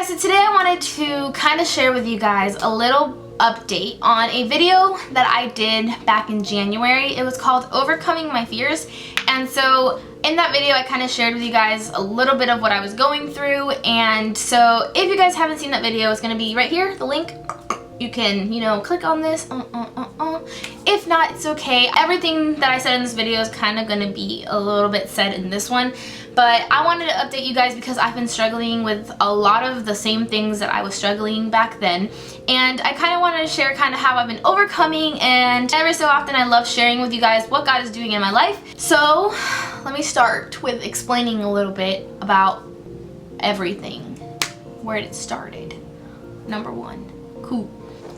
guys, so today I wanted to kind of share with you guys a little update on a video that I did back in January. It was called Overcoming My Fears, and so in that video I kind of shared with you guys a little bit of what I was going through. And so if you guys haven't seen that video, it's going to be right here, the link. You can, click on this. If not, it's okay. Everything that I said in this video is kind of going to be a little bit said in this one. But I wanted to update you guys because I've been struggling with a lot of the same things that I was struggling back then. And I kind of wanted to share kind of how I've been overcoming, and every so often I love sharing with you guys what God is doing in my life. So let me start with explaining a little bit about everything, where it started. Number one, cool.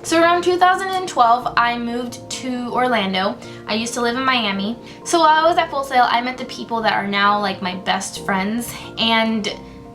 So around 2012, I moved to Orlando. I used to live in Miami. So while I was at Full Sail, I met the people that are now like my best friends, and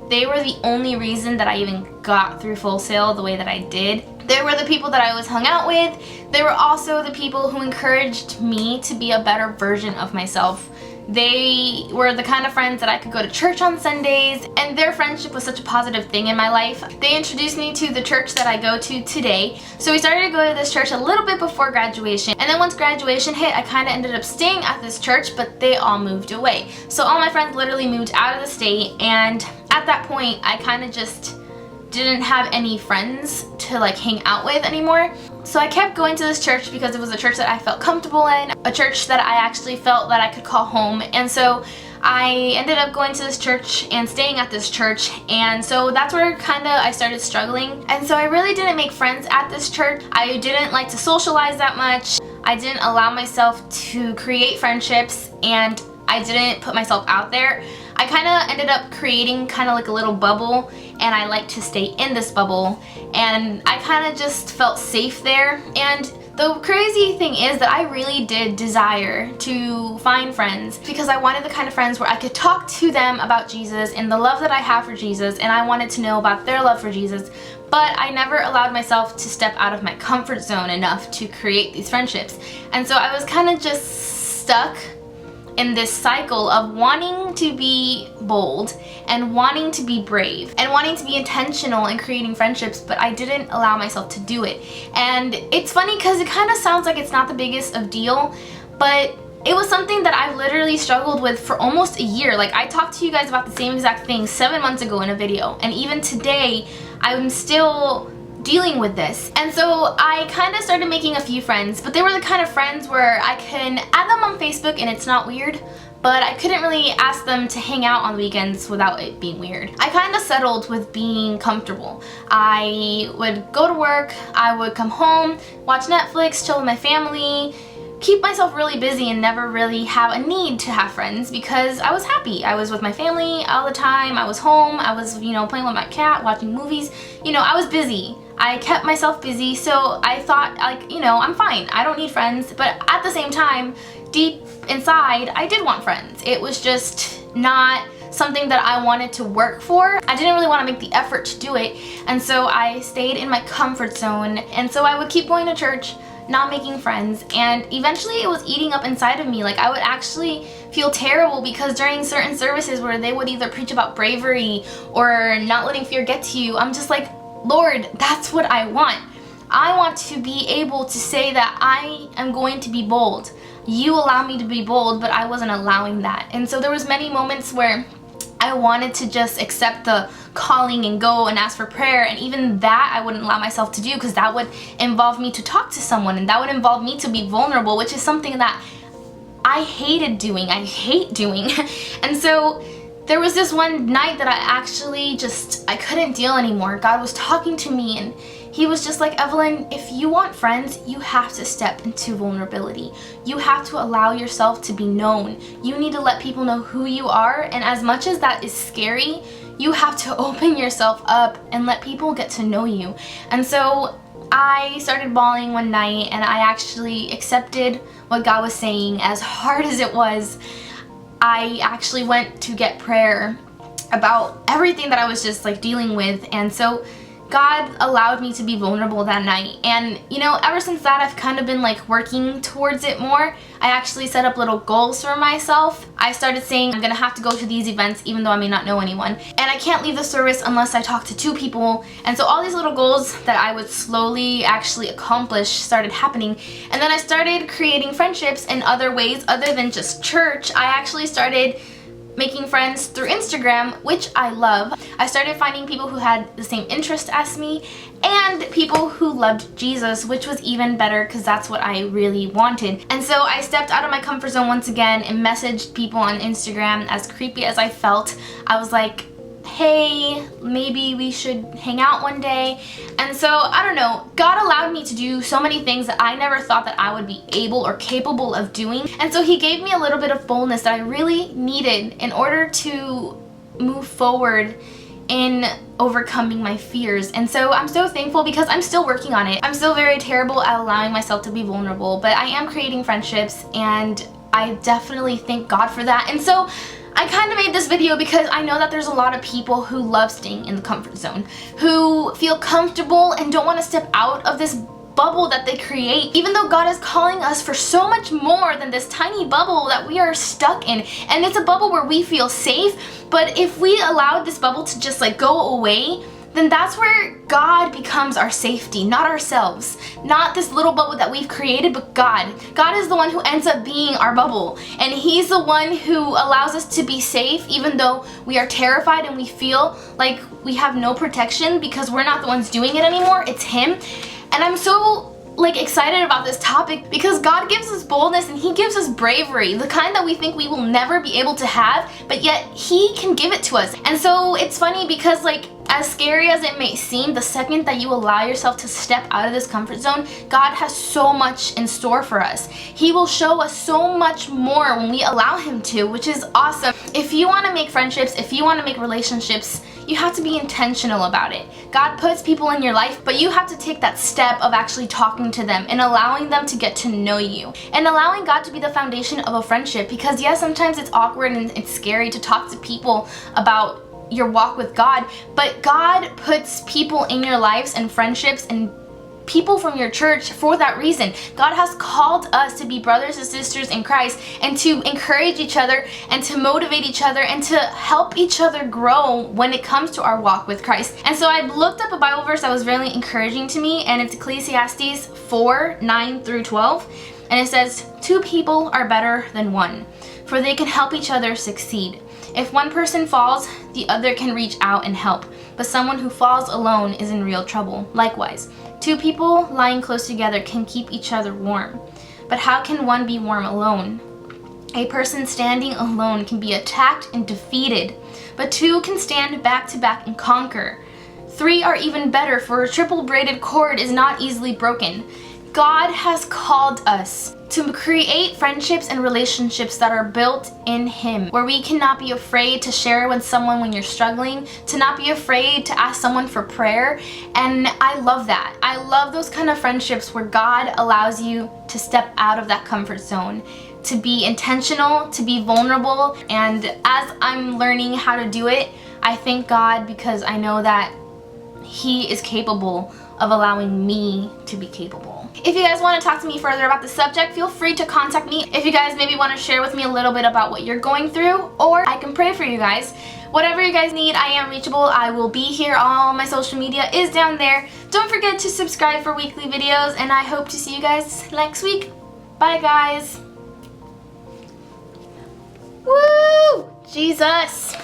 they were the only reason that I even got through Full Sail the way that I did. They were the people that I always hung out with. They were also the people who encouraged me to be a better version of myself. They were the kind of friends that I could go to church on Sundays, and their friendship was such a positive thing in my life. They introduced me to the church that I go to today. So we started to go to this church a little bit before graduation, and then once graduation hit, I kind of ended up staying at this church, but they all moved away. So all my friends literally moved out of the state, and at that point, I kind of just didn't have any friends to like hang out with anymore. So I kept going to this church because it was a church that I felt comfortable in, a church that I actually felt that I could call home. And so I ended up going to this church and staying at this church, and so that's where kind of I started struggling. And so I really didn't make friends at this church. I didn't like to socialize that much. I didn't allow myself to create friendships, and I didn't put myself out there. I kind of ended up creating kind of like a little bubble, and I like to stay in this bubble, and I kind of just felt safe there. And the crazy thing is that I really did desire to find friends, because I wanted the kind of friends where I could talk to them about Jesus and the love that I have for Jesus, and I wanted to know about their love for Jesus. But I never allowed myself to step out of my comfort zone enough to create these friendships. And so I was kind of just stuck in this cycle of wanting to be bold and wanting to be brave and wanting to be intentional in creating friendships, but I didn't allow myself to do it. And it's funny because it kind of sounds like it's not the biggest of deal, but it was something that I've literally struggled with for almost a year. Like, I talked to you guys about the same exact thing 7 months ago in a video, and even today I'm still dealing with this. And so I kind of started making a few friends, but they were the kind of friends where I can add them on Facebook and it's not weird, but I couldn't really ask them to hang out on weekends without it being weird. I kind of settled with being comfortable. I would go to work, I would come home, watch Netflix, chill with my family, keep myself really busy, and never really have a need to have friends because I was happy. I was with my family all the time. I was home. I was, playing with my cat, watching movies. I was busy. I kept myself busy, so I thought, I'm fine. I don't need friends. But at the same time, deep inside, I did want friends. It was just not something that I wanted to work for. I didn't really want to make the effort to do it, and so I stayed in my comfort zone. And so I would keep going to church, not making friends, and eventually it was eating up inside of me. Like, I would actually feel terrible because during certain services where they would either preach about bravery or not letting fear get to you, I'm just like, Lord, that's what I want. I want to be able to say that I am going to be bold. You allow me to be bold, but I wasn't allowing that. And so there was many moments where I wanted to just accept the calling and go and ask for prayer, and even that I wouldn't allow myself to do because that would involve me to talk to someone, and that would involve me to be vulnerable, which is something that I hated doing. I hate doing. And so there was this one night that I actually I couldn't deal anymore. God was talking to me, and he was just like, Evelyn, if you want friends, you have to step into vulnerability. You have to allow yourself to be known. You need to let people know who you are, and as much as that is scary, you have to open yourself up and let people get to know you. And so I started bawling one night, and I actually accepted what God was saying, as hard as it was. I actually went to get prayer about everything that I was just dealing with. And so God allowed me to be vulnerable that night, and you know, ever since that I've kind of been like working towards it more. I actually set up little goals for myself. I started saying I'm gonna have to go to these events even though I may not know anyone, and I can't leave the service unless I talk to 2 people. And so all these little goals that I would slowly actually accomplish started happening, and then I started creating friendships in other ways other than just church. I actually started making friends through Instagram, which I love. I started finding people who had the same interest as me and people who loved Jesus, which was even better because that's what I really wanted. And so I stepped out of my comfort zone once again and messaged people on Instagram. As creepy as I felt, I was like, hey, maybe we should hang out one day. And so, I don't know, God allowed me to do so many things that I never thought that I would be able or capable of doing. And so he gave me a little bit of boldness that I really needed in order to move forward in overcoming my fears. And so I'm so thankful because I'm still working on it. I'm still very terrible at allowing myself to be vulnerable, but I am creating friendships, and I definitely thank God for that. And so I kind of made this video because I know that there's a lot of people who love staying in the comfort zone, who feel comfortable and don't want to step out of this bubble that they create, even though God is calling us for so much more than this tiny bubble that we are stuck in. And it's a bubble where we feel safe, but if we allowed this bubble to just like go away, then that's where God becomes our safety, not ourselves. Not this little bubble that we've created, but God. God is the one who ends up being our bubble. And he's the one who allows us to be safe even though we are terrified and we feel like we have no protection because we're not the ones doing it anymore. It's him. And I'm so excited about this topic because God gives us boldness and he gives us bravery, the kind that we think we will never be able to have, but yet he can give it to us. And so it's funny because as scary as it may seem, the second that you allow yourself to step out of this comfort zone, God has so much in store for us. He will show us so much more when we allow him to, which is awesome. If you want to make friendships, if you want to make relationships, you have to be intentional about it. God puts people in your life, but you have to take that step of actually talking to them and allowing them to get to know you. And allowing God to be the foundation of a friendship, because yes, sometimes it's awkward and it's scary to talk to people about your walk with God, but God puts people in your lives and friendships and people from your church for that reason. God has called us to be brothers and sisters in Christ and to encourage each other and to motivate each other and to help each other grow when it comes to our walk with Christ. And so I looked up a Bible verse that was really encouraging to me, and it's Ecclesiastes 4:9-12, and it says, "Two people are better than one, for they can help each other succeed. If one person falls, the other can reach out and help, but someone who falls alone is in real trouble. Likewise, two people lying close together can keep each other warm, but how can one be warm alone? A person standing alone can be attacked and defeated, but two can stand back to back and conquer. Three are even better, for a triple braided cord is not easily broken." God has called us to create friendships and relationships that are built in him, where we cannot be afraid to share with someone when you're struggling, to not be afraid to ask someone for prayer. And I love that. I love those kind of friendships where God allows you to step out of that comfort zone, to be intentional, to be vulnerable. And as I'm learning how to do it, I thank God because I know that he is capable of allowing me to be capable. If you guys want to talk to me further about the subject, feel free to contact me. If you guys maybe want to share with me a little bit about what you're going through, or I can pray for you guys. Whatever you guys need, I am reachable. I will be here. All my social media is down there. Don't forget to subscribe for weekly videos, and I hope to see you guys next week. Bye, guys. Woo! Jesus!